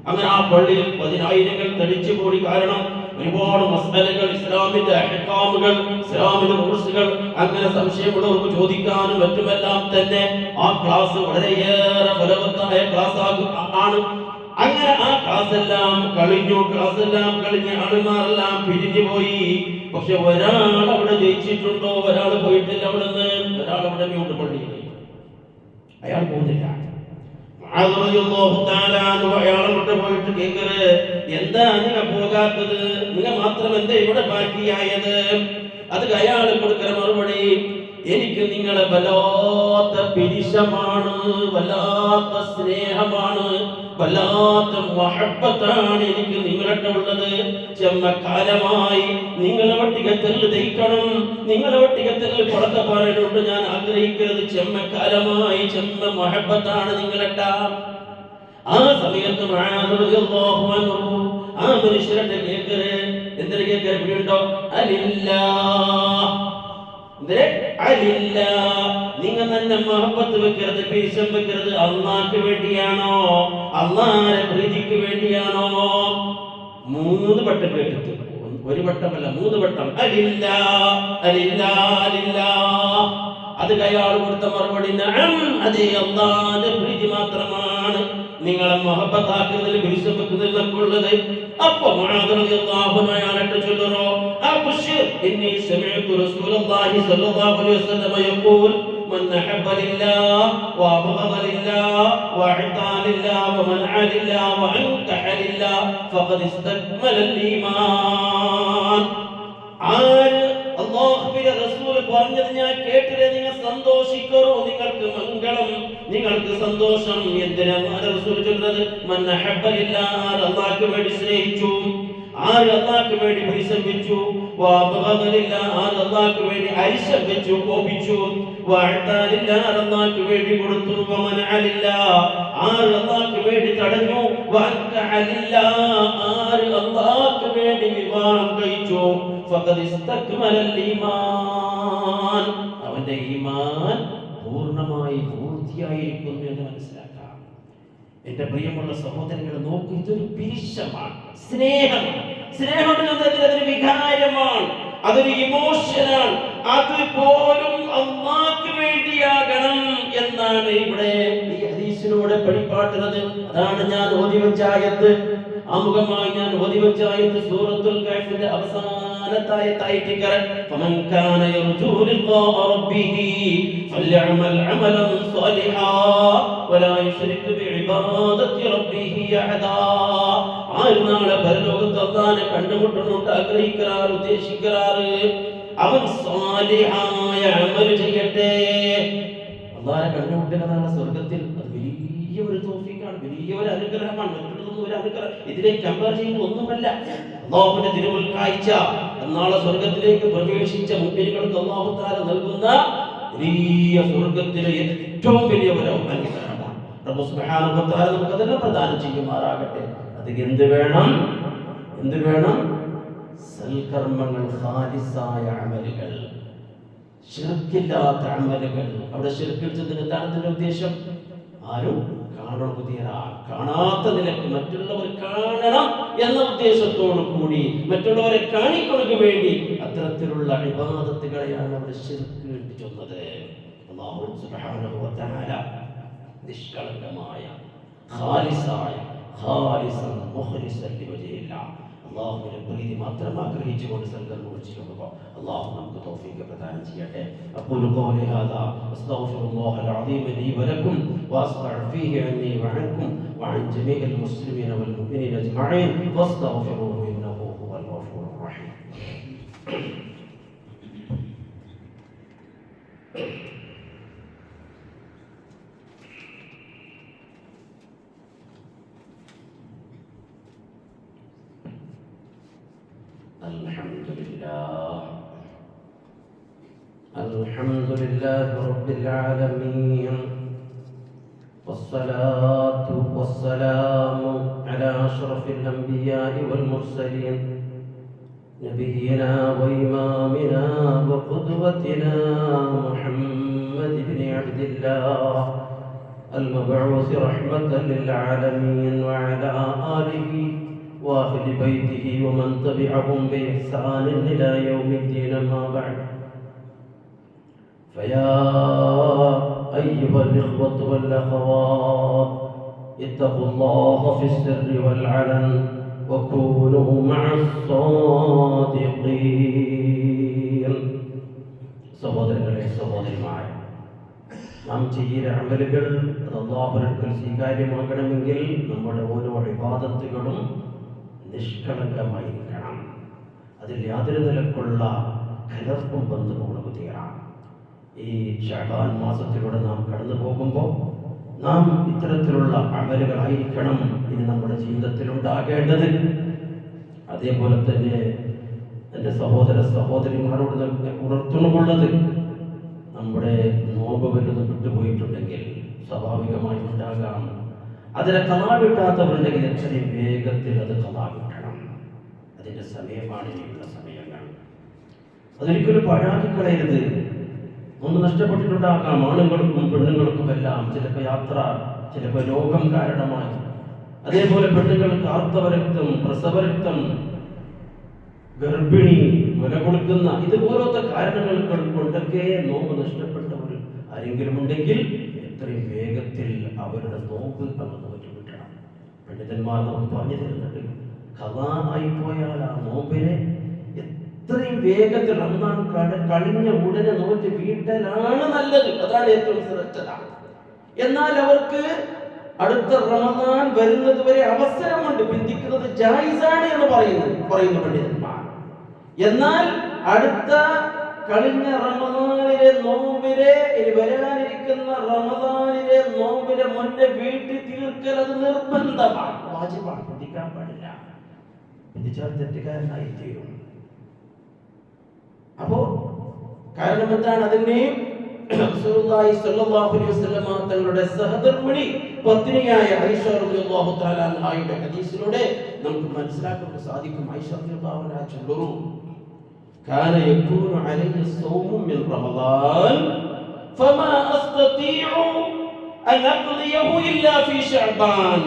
അങ്ങനെ ആ പള്ളിയിൽ 10,000ങ്ങൾ തടിച്ചു കൂടി. കാരണം ഒരുപാട് മസ്അലകൾ, ഇസ്ലാമിന്റെ അഹ്കാമുകൾ, ഇസ്ലാമിന്റെ റൂൾസുകൾ, അങ്ങനെ സംശയമുള്ളവർക്ക് ചോദിക്കാനും മറ്റുമെല്ലാം തന്നെ ആ ക്ലാസ് വളരെയേറെ ഫലവത്തായ ക്ലാസ് ആണ്. അങ്ങനെ ആ ക്ലാസ് എല്ലാം കഴിഞ്ഞ് ആളുമാരെല്ലാം പിരിഞ്ഞു പോയി. പക്ഷെ ഒരാൾ അവിടെ ജയിച്ചിട്ടുണ്ടോ? ഒരാൾ പോയിട്ടില്ല. അവിടെ നിന്ന് ഒരാൾ അവിടെ ഉണ്ട് പള്ളിയിൽ, അയാൾ പോകുന്നില്ല. അയാളെ വിട്ട് പോയിട്ട് കേക്കറ്, എന്താ നിങ്ങൾ പോകാത്തത്? നിങ്ങൾ മാത്രം എന്താ ഇവിടെ ബാക്കിയായത്? അത് അയാൾ കൊടുക്കുന്ന മറുപടി, എനിക്ക് നിങ്ങളെ വല്ലാത്ത പിരിശമാണ്, വല്ലാത്ത സ്നേഹമാണ്, വല്ലാത്ത മഹബത്താണ് എനിക്ക് നിങ്ങളുടെ ഉള്ളത്. ചെമ്മക്കാലമായി നിങ്ങളെ വട്ടികത്തിൽ ദഹിക്കണം, നിങ്ങളെ വട്ടികത്തിൽ പുറത്ത പാലുണ്ട് ഞാൻ ആഗ്രഹിക്കുന്നത്. ചെമ്മക്കാലമായി ചെമ്മ മഹബത്താണ് നിങ്ങളെട്ട. ആ സമയത്ത് ആ മനുഷ്യരുടെ കേക്കറ് എന്തൊരു കേക്കറ് പിടിയുണ്ടോ? നിങ്ങൾ തന്നെ മഹബത്ത് വെക്കരുത്, പിരിശം വെക്കരുത്. അള്ളാഹ്ക്ക് വേണ്ടിയാണോ, അള്ളാഹുവിന്റെ പ്രീതിക്ക് വേണ്ടിയാണോ? 3 വട്ടം കേട്ടിട്ട്, 1 വട്ടമല്ല 3 വട്ടം. അലില്ലാ അലില്ലാ അലില്ലാ. അത് അയാൾ കൊടുത്ത മറുപടി നഅം, അതേ അള്ളാഹുവിന്റെ പ്രീതി മാത്രമാണ് നിങ്ങളെ മഹബത്താക്കുന്നതിൽ പിരിശം വെക്കുന്നതിലൊക്കെ ഉള്ളത്. അപ്പൊ മുആദ് റളിയല്ലാഹു അൻഹു അയാളെ ചൊല്ലുറോ, അബ്ശിർ ഇന്നി സമിഅതു റസൂലുള്ളാഹി സ്വല്ലല്ലാഹു അലൈഹി വസല്ലം യഖൂൽ മൻ അഹബ്ബ ലില്ലാഹ് വഅബ്ഗദ ലില്ലാഹ് വഅതാ ലില്ലാഹ് വമൻഅ ലില്ലാഹ് വഅൻകഹ ലില്ലാഹ് ഫഖദ് ഇസ്തക്മലൽ ഈമാൻ. അല്ലാഹുവിന്റെ റസൂൽ പറഞ്ഞത് ഞാൻ കേട്ടില്ലേ, നിങ്ങൾ സന്തോഷിക്കൂ, നിങ്ങൾക്ക് മംഗളം, നിങ്ങൾക്ക് സന്തോഷം. എന്തിനാണ് റസൂൽ ചൊല്ലുന്നത്? മൻ അഹബ്ബ ലില്ലാഹ്, അല്ലാഹുവിന് വേണ്ടി സ്നേഹിച്ചു, ആര് അല്ലാഹുവിന് വേണ്ടി പരിശ്രമം വെച്ചു, വഅബ്ഗദ ലില്ലാഹ്, ആര് അല്ലാഹുവിന് വേണ്ടി അരിശം വെച്ചു, കോപിച്ചു, വഅതാ ലില്ലാഹ്, അല്ലാഹുവിന് വേണ്ടി കൊടുത്തു, വമൻഅ ലില്ലാഹ്, ആര് അല്ലാഹുവിന് വേണ്ടി തടഞ്ഞു, വഅൻകഹ ലില്ലാഹ്, ആര് അല്ലാഹുവിന് വേണ്ടി വിവാഹം കഴിച്ചു, ഫഖദ് ഇസ്തക്മലൽ ഈമാൻ, അവന്റെ ഈമാൻ പൂർണ്ണമായി പൂർത്തിയായിരിക്കുന്നു എന്ന് മനസ്സിലാക്കാം. എന്റെ പ്രിയമുള്ള സഹോദരങ്ങളെ നോക്കൂ, ഇതൊരു പിരിശമാണ്, സ്നേഹമാണ്. സ്നേഹം അതൊരു വികാരമാണ്, അതൊരു ഇമോഷനാണ്. അതുപോലും അല്ലാഹുവിന് വേണ്ടിയാകണം എന്നാണ് ഇവിടെ ഈ ഹദീസിലൂടെ പഠിപ്പാട്ടുന്നത്. അതാണ് ഞാൻ ഓതി വെച്ച ആയത്ത്, ആമുഖമായി ഞാൻ ഓതി വെച്ച ആയത്ത് സൂറത്തുൽ കഹ്ഫിന്റെ അവസാനത്തെ ആയത്തായിട്ട് ഫമൻ കാന യർജു ലിഖാഅ റബ്ബിഹി ഫല്യഅമൽ അമലൻ സാലിഹാ വലാ യുശ്രിക് ബിഇബാദത്തി റബ്ബിഹി അഹദാ. ആര് നാളെ പരലോകത്ത് അല്ലാഹുവിനെ കണ്ടുമുട്ടണമെന്ന് ആഗ്രഹിക്കാറ്, ഉദ്ദേശിക്കാറ്, അവൻ സാലിഹായ അമൽ ചെയ്യട്ടെ. അല്ലാഹുവിനെ കണ്ടുമുട്ടുക എന്നാണ് സ്വർഗ്ഗത്തിൽ. അത് വലിയ ഒരു തൗഫീഖാണ്, വലിയ ഒരു അനുഗ്രഹമാണ്. മറ്റുള്ളതൊന്നും ഒരു അനുഗ്രഹം ഇതിലേക്ക് കമ്പയർ ചെയ്യുന്നത് ഒന്നുമല്ല. അല്ലാഹുവിന്റെ തിരുമുൽ കാഴ്ച, നാളെ സ്വർഗ്ഗത്തിലേക്ക് പ്രവേശിച്ച മുഅ്മിനുകൾക്ക് അല്ലാഹു തആല നൽകുന്ന വലിയ സ്വർഗ്ഗത്തിലെ ഏറ്റവും വലിയ ഒരു അനുഗ്രഹമാണ്. റബ്ബ് സുബ്ഹാനഹു വ തആല നമുക്ക് അതിനെ പ്രദാനം ചെയ്യുമാറാകട്ടെ. അത് എന്ത് വേണം? എന്ത് വേണം? സൽക്കർമ്മങ്ങൾ, ഖാലിസായ അമലുകൾ, ശിർക്കില്ലാത്ത അമലുകൾ. അവിടെ ശിർക്കിച്ചതിന് എന്താണ് ഉദ്ദേശം? ആരും കാണാത്ത നിലക്ക് മറ്റുള്ളവർ കാണണം എന്ന ഉദ്ദേശത്തോടു കൂടി മറ്റുള്ളവരെ കാണിക്കൊടുക്ക് വേണ്ടി അത്തരത്തിലുള്ള ഇബാദത്തുകളെയാണ് അവിടെ ശിർക്ക് എന്ന് ചൊന്നത്. അല്ലാഹു സുബ്ഹാനഹു വ തആല നിഷ്കളങ്കമായ ഖാലിസായ ഖാലിസൻ മുഖ്ലിസൻ ലിവജ്ഹില്ലാഹ്, അല്ലാഹുവിന്റെ പ്രീതി മാത്രം ആഗ്രഹിച്ചുകൊണ്ട് സൽക്കർമ്മങ്ങൾ ചെയ്യുമ്പോൾ അല്ലാഹു നമുക്ക് തൗഫീഖ് പ്രദാനം ചെയ്യട്ടെ. അഖൂലു ഖൗലി ഹാദാ അസ്തഗ്ഫിറുല്ലാഹൽ അദീം ലീ വലക്കും വഅസ്തഗ്ഫിഹി അന്നി വഅൻകും വഅൻ ജമീഇൽ മുസ്ലിമീന വൽ മുഅ്മിനീന അജ്മഈൻ ഫസ്തഗ്ഫിറൂഹു ഇന്നഹു ഹുവൽ ഗഫൂറുർ റഹീം. الحمد لله رب العالمين، والصلاة والسلام على أشرف الأنبياء والمرسلين، نبينا وإمامنا وقدوتنا محمد بن عبد الله المبعوث رحمة للعالمين، وعلى آله وأهل بيته ومن تبعهم بإحسان إلى يوم الدين. ما بعد، فيا أيها الإخوة والأخوات اتقوا الله في السر والعلن وكونوا مع الصادقين. സഹോദരങ്ങളെ, സഹോദരിമാരെ, നാം ചെയ്യുന്ന അമലുകൾ അല്ലാഹുവിൽ സ്വീകാര്യമാകണമെങ്കിൽ നമ്മുടെ ഓരോ ഇബാദത്തുകളും നിഷ്കളങ്കമായിരിക്കണം. അതിൽ യാതൊരു നിലക്കുള്ള കലർപ്പും ബന്ധമുള്ള തീരാണ്. ഈ ശഅബാൻ മാസത്തിലൂടെ നാം കടന്നു പോകുമ്പോൾ നാം ഇത്തരത്തിലുള്ള അമലുകളായിരിക്കണം ഇനി നമ്മുടെ ജീവിതത്തിൽ ഉണ്ടാകേണ്ടത്. അതേപോലെ തന്നെ എൻ്റെ സഹോദര സഹോദരിമാരോട് ഉണർത്തുന്നുള്ളത്, നമ്മുടെ നോമ്പ് വലുത് വിട്ടുപോയിട്ടുണ്ടെങ്കിൽ സ്വാഭാവികമായി ഉണ്ടാകാം. അതിനെ ഖളാ കിട്ടാത്തവരുണ്ടെങ്കിൽ എത്രയും വേഗത്തിൽ അത് ഖളാ കിട്ടണം. അതിൻ്റെ സമയമാണ് ഇനിയുള്ള സമയങ്ങൾ. അതൊരിക്കലും പാഴാക്കിക്കളയരുത്. ഒന്ന് നഷ്ടപ്പെട്ടിട്ടുണ്ടാകാം ആണുങ്ങൾക്കും പെണ്ണുങ്ങൾക്കും എല്ലാം. ചിലപ്പോൾ യാത്ര, ചിലപ്പോൾ രോഗം കാരണമായി, അതേപോലെ പെണ്ണുങ്ങൾക്ക് ആർത്തവരക്തം, പ്രസവരക്തം, ഗർഭിണി, മുല കൊടുക്കുന്ന ഇതുപോലത്തെ കാരണങ്ങൾ കൊണ്ടൊക്കെ നോമ്പ് നഷ്ടപ്പെട്ടവർ ആരെങ്കിലും ഉണ്ടെങ്കിൽ എത്രയും വേഗത്തിൽ അവരുടെ നോമ്പ് അങ്ങ് നോറ്റുവിട്ടണം. പണ്ഡിതന്മാർ നമുക്ക് പറഞ്ഞു തരുന്നുണ്ട്, ഖളാ ആയിപ്പോയാൽ ആ നോമ്പിനെ എത്രയും വേഗത്തിൽ റമദാൻ കഴിഞ്ഞ ഉടനെ നോറ്റ് വീട്ടലാണ് നല്ലത്. അതാണ് ഏറ്റവും ശ്രേഷ്ഠത. എന്നാൽ അവർക്ക് അടുത്ത റമദാൻ വരുന്നത് വരെ അവസരമുണ്ട്. ബന്ധിക്കുന്നത് ജായിസാണ് എന്ന് പറയുന്നു പണ്ഡിതന്മാർ. എന്നാൽ അടുത്ത കഴിഞ്ഞ റമദാനിലെ നോമ്പിനെ, ഇനി വരാനിരിക്കുന്ന റമദാനിലെ നോമ്പിനെ മുന്നേ വീട്ടിൽ തീർക്കൽ അത് നിർബന്ധമാണ്, വാജിബാണ്. ബന്ധിക്കാൻ പാടില്ല. ബന്ധിച്ചാൽ തെറ്റുകാരനായി തീരും. അപ്പോ കാരണം എന്താണ്? അതിനെ റസൂലുള്ളാഹി സ്വല്ലല്ലാഹു അലൈഹി വസല്ലം തങ്ങളുടെ സഹധർമ്മിണി പത്നിയായ ആയിഷ റളിയല്ലാഹു തആല അൻഹയുടെ ഹദീസിലൂടെ നമുക്ക് മനസ്സിലാക്കാൻ സാധിക്കും. ആയിഷ റളിയല്ലാഹു അൻഹ ചൊല്ലുന്നു, കാന യകൂനു അലൈഹി സൗമു മിൻ റമദാൻ ഫമാ അസ്തതിഉ അൻ അഖ്ദിയഹു ഇല്ലാ ഫീ ശഅബാൻ.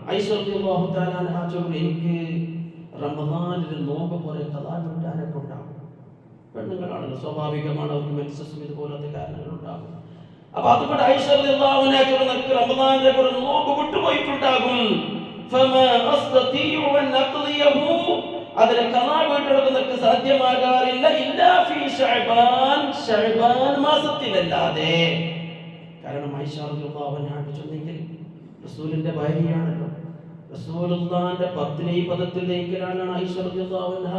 ആയിഷ റളിയല്ലാഹു തആല അൻഹ ചൊല്ലുന്നു, എനിക്ക് റമദാനിൽ നോമ്പ് പോലെ ഖളാ കിട്ടാനൊക്കെ ഉണ്ടാകും. പെണ്ണുങ്ങളാണല്ലോ, സ്വാഭാവികമാണ്, അവർക്ക് മെൻസസും ഇതുപോലത്തെ കാരണങ്ങളുണ്ടാകും. അപ്പൊ അതുകൊണ്ട് ആയിഷ റളിയല്ലാഹു അൻഹ ചൊല്ലുന്നു, റമദാനിലെ ഒരു നോമ്പ് വിട്ടുപോയിട്ടുണ്ടാകും. ഫമാ അസ്തതിഉ അൻ അഖ്ദിയഹു, അതിനെ ഖളാ വീട്ടെടുക്കുന്നതിന് സാധ്യമാകാറില്ല, ഇല്ലാ ഫീ ശഅബാൻ, ശഅബാൻ മാസത്തിലല്ലാതെ. കാരണം ആയിഷ റളിയല്ലാഹു അൻഹ ചൊന്നെങ്കിൽ റസൂലിന്റെ ഭാര്യയാണല്ലോ, റസൂലുള്ളാഹിന്റെ പത്നി പദത്തിലേക്കാണ് ആയിഷ റളിയല്ലാഹു അൻഹ.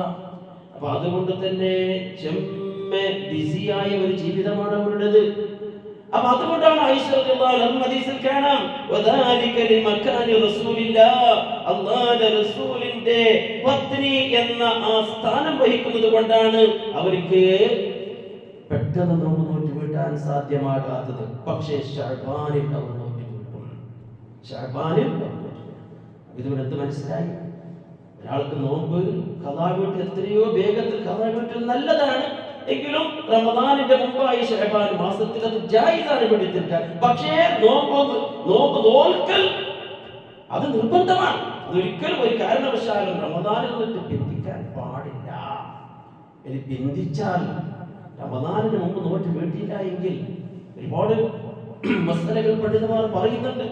അപ്പൊ അതുകൊണ്ട് തന്നെ ചെമ്മെ ബിസിയായ ഒരു ജീവിതമാണ് അവരുടേത്. അപ്പൊ അതുകൊണ്ടാണ് ആയിഷ റളിയല്ലാഹു അൻഹ ഹദീസിൽ കാണാം, വദാലിക ലിമകാനി റസൂലില്ലാഹ്, അല്ലാഹുവിന്റെ റസൂലിന്റെ പത്നി എന്ന ആ സ്ഥാനം വഹിക്കുന്നത് കൊണ്ടാണ് അവർക്ക് പെട്ടെന്ന് നോമ്പ് നോറ്റ് വീട്ടാൻ സാധ്യമാകാത്തത്. പക്ഷേ ശഅബാനിൽ അവർ നോറ്റ് വീട്ടും. ശഅബാനിൽ ഇതുകൊണ്ട് എന്ത് മനസ്സിലായി? ഒരാൾക്ക് നോമ്പ് ഖളാ വീട്ടിൽ എത്രയോ വേഗത്തിൽ ഖളാ വീട്ടിൽ നല്ലതാണ്. എങ്കിലും റമദാനിന്റെ മുമ്പായി ശഅബാൻ മാസത്തിൽ അത് ജായിസാണ് പിടിച്ചിരിക്കാൻ. പക്ഷേ നോമ്പ് നോൽക്കൽ അത് നിർബന്ധമാണ്. അതൊരിക്കലും ഒരു കാരണവശാലും റമദാനിൽ നിന്നിട്ട് ബന്ധിക്കാൻ പാടില്ല. ഇനി ബന്ധിച്ചാൽ റമദാനിന് മുമ്പ് നോറ്റ് വീട്ടില്ല എങ്കിൽ ഒരുപാട് മസലകൾ പണ്ഡിതന്മാർ പറയുന്നുണ്ട്.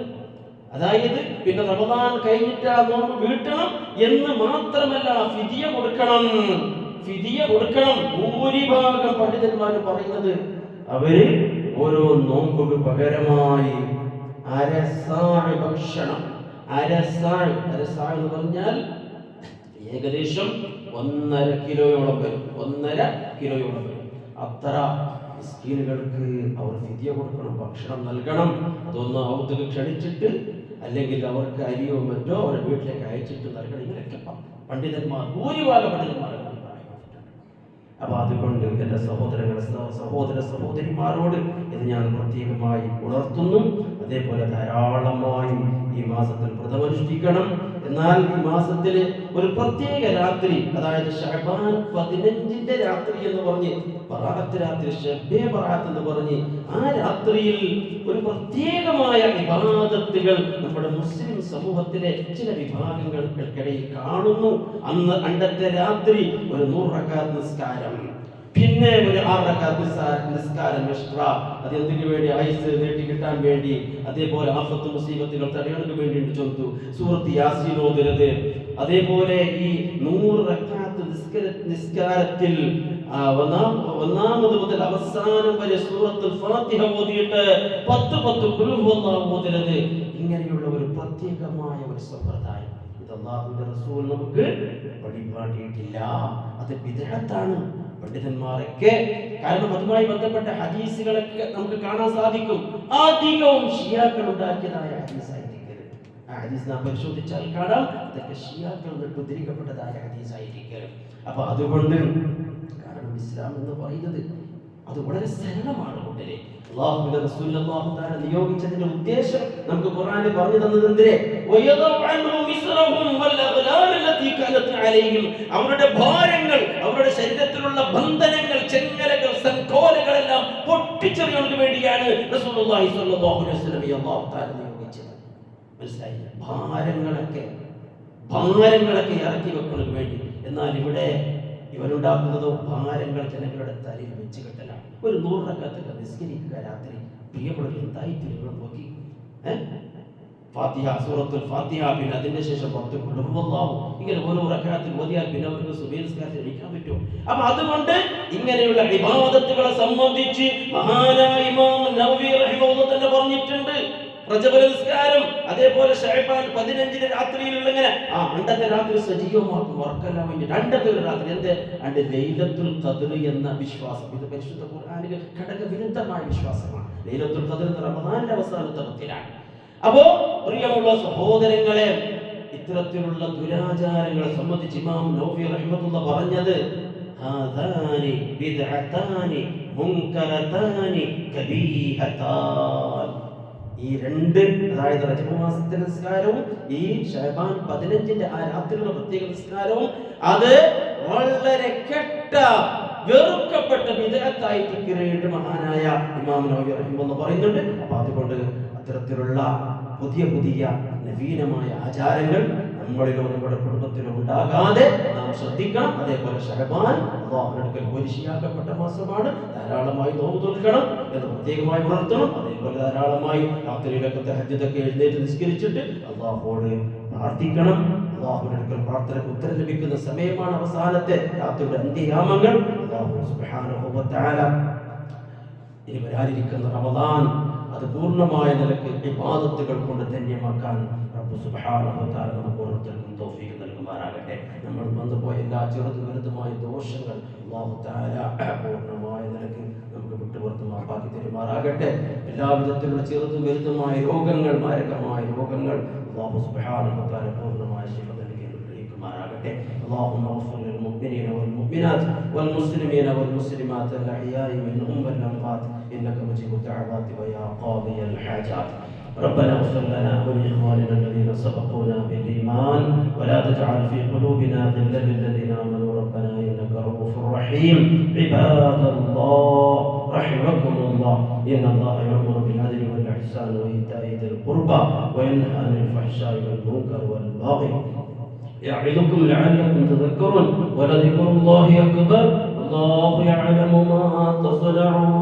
അതായത് പിന്നെ റമദാൻ കഴിഞ്ഞിട്ട് ആ നോമ്പ് വീട്ടണം എന്ന് മാത്രമല്ല, ഫിദിയ കൊടുക്കണം. ഫിദിയ കൊടുക്കണം. ഭൂരിഭാഗം പണ്ഡിതന്മാർ പറയുന്നത് അവര് ഓരോ നോമ്പുക്ക് പകരമായി അരസാഴ് ഭക്ഷണം, അരസാഴ് എന്ന് പറഞ്ഞാൽ ഏകദേശം 1.5 കിലോയോളം വരും. 1.5 കിലോയോളം വരും. അത്ര മിസ്കീനുകൾക്ക് അവർ ഫിദിയ കൊടുക്കണം, ഭക്ഷണം നൽകണം. അതൊന്ന് ഔദ്യോഗിക ക്ഷണിച്ചിട്ട് അല്ലെങ്കിൽ അവർക്ക് അരിയോ മറ്റോ അവരുടെ വീട്ടിലേക്ക് അയച്ചിട്ട് നൽകണം. ഇങ്ങനെയൊക്കെ പണ്ഡിതന്മാർ, ഭൂരിഭാഗം പണ്ഡിതന്മാർ പറയുന്നുണ്ട്. അപ്പൊ അതുകൊണ്ട് എൻ്റെ സഹോദര സഹോദരിമാരോട് ഇത് ഞാൻ പ്രത്യേകമായി ഉണർത്തുന്നു. അതേപോലെ ധാരാളമായി ഈ മാസത്തിൽ വ്രതമനുഷ്ഠിക്കണം. എന്നാൽ ഈ മാസത്തിൽ ഒരു പ്രത്യേക രാത്രി, അതായത് ശഅബാൻ 15ന്റെ രാത്രി എന്ന് പറഞ്ഞ്, ബറാഅത്ത് രാത്രി, ശബ്ബേ ബറാഅത്ത് എന്ന് പറഞ്ഞ്, ആ രാത്രിയിൽ ഒരു പ്രത്യേകമായ ഇബാദത്തുകൾ നമ്മുടെ മുസ്ലിം സമൂഹത്തിലെ ചില വിഭാഗങ്ങൾക്കിടയിൽ കാണുന്നു. അന്നത്തെ രാത്രി ഒരു 100 റക്അത്ത് നിസ്കാരം, പിന്നെ ഒരു 6 റക്അത്ത് നിസ്കാരം എക്സ്ട്രാ. അത് എന്തിനു വേണ്ടി? ആയുസ് നീട്ടി കിട്ടാൻ വേണ്ടി. അതേപോലെ ആഫത്ത് മുസീബത്തുകൾ തടയാൻ വേണ്ടി ചൊല്ലുന്നു സൂറത്ത് യാസീൻ ഓതുന്നത്. അതേപോലെ ഈ 100 റക്അത്ത് നിസ്കാരത്തിൽ ഒന്നാമത് മുതൽ അവസാനം വരെ സൂറത്തുൽ ഫാത്തിഹ ഓതിയിട്ട് 10 ഖുൽ ഹുവല്ലാഹു ഓതുന്നത്. ഇങ്ങനെയുള്ള ഒരു പ്രത്യേകമായ ഒരു സമ്പ്രദായം ഇത് അല്ലാഹുവിന്റെ റസൂൽ നമുക്ക് വഴികാട്ടിയിട്ടില്ല. അത് ബിദ്അത്താണ്. പണ്ഡിതന്മാരൊക്കെ. കാരണം അതുമായി ബന്ധപ്പെട്ട ഹദീസുകളൊക്കെ നമുക്ക് കാണാൻ സാധിക്കും. അധികവും ഷിയാക്കൾ ഉണ്ടാക്കിയതായ ഹദീസായിരിക്കരുത്. ആ ഹദീസ് നാം പരിശോധിച്ചാൽ കാണാം, അതൊക്കെ ഷിയാക്കൾ ഉദ്ധരിക്കപ്പെട്ടതായ ഹദീസായിരിക്കരുത്. അപ്പൊ അതുകൊണ്ട് കാരണം ഇസ്ലാം എന്ന് പറയുന്നത് അത് വളരെ സരളമാണ്. കൂട്ടരെ, അല്ലാഹുവിന്റെ റസൂൽ അല്ലാഹു തആല നിയോഗിച്ചതിന്റെ ഉദ്ദേശം നമുക്ക് ഖുർആനിൽ പറഞ്ഞു തന്നത് എന്തിനെ? അവരുടെ ഭാരങ്ങൾ, അവരുടെ ശരീരത്തിലുള്ള ബന്ധനങ്ങൾ, ചെങ്ങലകൾ, സങ്കോലകളെല്ലാം പൊട്ടിച്ചെറിയാൻ വേണ്ടിയാണ് റസൂലുള്ളാഹി സ്വല്ലല്ലാഹു അലൈഹി വസല്ലം അല്ലാഹു തആല നിയോഗിച്ചത്. മനസ്സിലായില്ല? ഭാരങ്ങളൊക്കെ ഇറക്കി വെക്കുന്നതിന് വേണ്ടി. എന്നാൽ ഇവിടെ ഇവരുണ്ടാക്കുന്നതോ ഭാരങ്ങൾ ജനങ്ങളുടെ തലയിൽ വെച്ച് കെട്ടലാണ്. ഒരു 100 റക്അത്ത് നിസ്കരിക്കുക രാത്രി. പ്രിയപ്പെട്ടവർ, എന്തായി തിരുവള്ളം നോക്കി. ഫാത്തിഹ, സൂറത്തുൽ ഫാത്തിഹ, പിന്നെ അതിന്റെ ശേഷം 10 ഖുൽ ഹുവല്ലാഹു, ഇങ്ങനെ ഓരോ റക്അത്തിൽ ഓതിയാൽ പിന്നെ അവർക്ക് സുബഹി നിസ്കാരത്തിൽ എണീക്കാൻ പറ്റും. അപ്പൊ അതുകൊണ്ട് ഇങ്ങനെയുള്ള ഇബാദത്തുകളെ സംബന്ധിച്ച് മഹാനായ ഇമാം നവവി റഹിമഹുല്ലാഹ് തന്നെ പറഞ്ഞിട്ടുണ്ട്. റജബ് നിസ്കാരം, അതേപോലെ ശഅബാൻ 15 രാത്രിയിലുള്ള ഇങ്ങനെ അണ്ടത്തെ രാത്രി സജീവമാക്കും, ഉറക്കെല്ലാം വേണ്ടി അണ്ടത്തെ രാത്രി എന്ത് അണ്ട് ലൈലത്തുൽ ഖദ്ർ എന്ന വിശ്വാസം. ഇത് പരിശുദ്ധ ഖുർആനിലെ ഘടകവിരുദ്ധമായ വിശ്വാസമാണ്. ലൈലത്തുൽ ഖദ്ർ റമദാനിന്റെ അവസാനത്തെ പത്തിലാണ്. അപ്പോ പ്രിയമുള്ള സഹോദരങ്ങളെ, ഇത്തരത്തിലുള്ള ദുരാചാരങ്ങളെ സംബന്ധിച്ച് ഇമാം നവവി റഹിമഹുല്ലാഹ് പറഞ്ഞത് ഹാദാനി ബിദ്അതാനി മുൻകറതാനി കബീഹതാൻ. ഈ രണ്ട്, അതായത് റജബ് മാസത്തിലെ നിസ്കാരവും ഈ ശഅബാൻ 15ന്റെ ആ രാത്രിയിലുള്ള പ്രത്യേക നിസ്കാരവും അത് വളരെ കെട്ട വെറുക്കപ്പെട്ട ബിദ്അത്തായി തീർക്കരുത് മഹാനായ ഇമാം നവവി റഹിമഹുല്ലാഹ് പറയുന്നുണ്ട്. അപ്പോൾ അതുകൊണ്ട് അത്തരത്തിലുള്ള പുതിയ നവീനമായ ആചാരങ്ങൾ നമ്മളിലോ നമ്മുടെ കുടുംബത്തിലോ ഉണ്ടാകാതെ നാം ശ്രദ്ധിക്കണം. അതേപോലെ ശഅബാൻ അല്ലാഹുവിന്റെ പരിശുദ്ധമാക്കപ്പെട്ട മാസമാണ്. ധാരാളമായി നോമ്പ് നോൽക്കണം എന്ന് പ്രത്യേകമായി ഉണർത്തണം. അതേപോലെ ധാരാളമായി രാത്രിയിലൊക്കെ തഹജ്ജുദൊക്കെ എഴുന്നേറ്റ് നിസ്കരിച്ചിട്ട് അല്ലാഹുവോട് പ്രാർത്ഥിക്കണം. അല്ലാഹുവിന്റെ പ്രാർത്ഥനയ്ക്ക് ഉത്തരം ലഭിക്കുന്ന സമയമാണ് അവസാനത്തെ രാത്രിയുടെ അന്ത്യയാമങ്ങൾ. അല്ലാഹു സുബ്ഹാനഹു വ തആല ഇനി വരാനിരിക്കുന്ന റമദാൻ അത് പൂർണ്ണമായ നിലയ്ക്ക് ഇബാദത്തുകൾ കൊണ്ട് ധന്യമാക്കാൻ റബ്ബ് സുബ്ഹാനഹു വ തആല നമുക്ക് ഓരോരുത്തർക്കും തൗഫീഖ് നൽകുമാറാകട്ടെ. നമ്മൾ വന്നുപോയ എല്ലാ ചെറുതും വലുതുമായ ദോഷങ്ങൾ അല്ലാഹു തആല പൂർണ്ണമായ നിലയ്ക്ക് നമുക്ക് വിട്ടുപുറത്ത് മാപ്പാക്കി തരുമാറാകട്ടെ. എല്ലാവിധത്തിലുള്ള ചെറുതും വലുതുമായ രോഗങ്ങൾ, മാരകമായ രോഗങ്ങൾ അല്ലാഹു സുബ്ഹാനഹു വ തആല പൂർണ്ണമായ ശിഫ നൽകി അനുഗ്രഹിക്കുമാറാകട്ടെ. اللهم اغفر للمؤمنين والمؤمنات والمسلمين والمسلمات الأحياء منهم والأموات إنك مجيب الدعوات ويا قاضي الحاجات. ربنا اغفر لنا ولإخواننا الذين سبقونا بالإيمان ولا تجعل في قلوبنا غلا للذين آمنوا ربنا إنك رؤوف رحيم. عباد الله رحمكم الله، إن الله يأمر بالعدل والإحسان وإيتاء ذي القربى وينهى عن الفحشاء والمنكر والبغي يعظكم لعلكم تذكرون. ولذكر الله أكبر. الله يعلم ما تصنعون.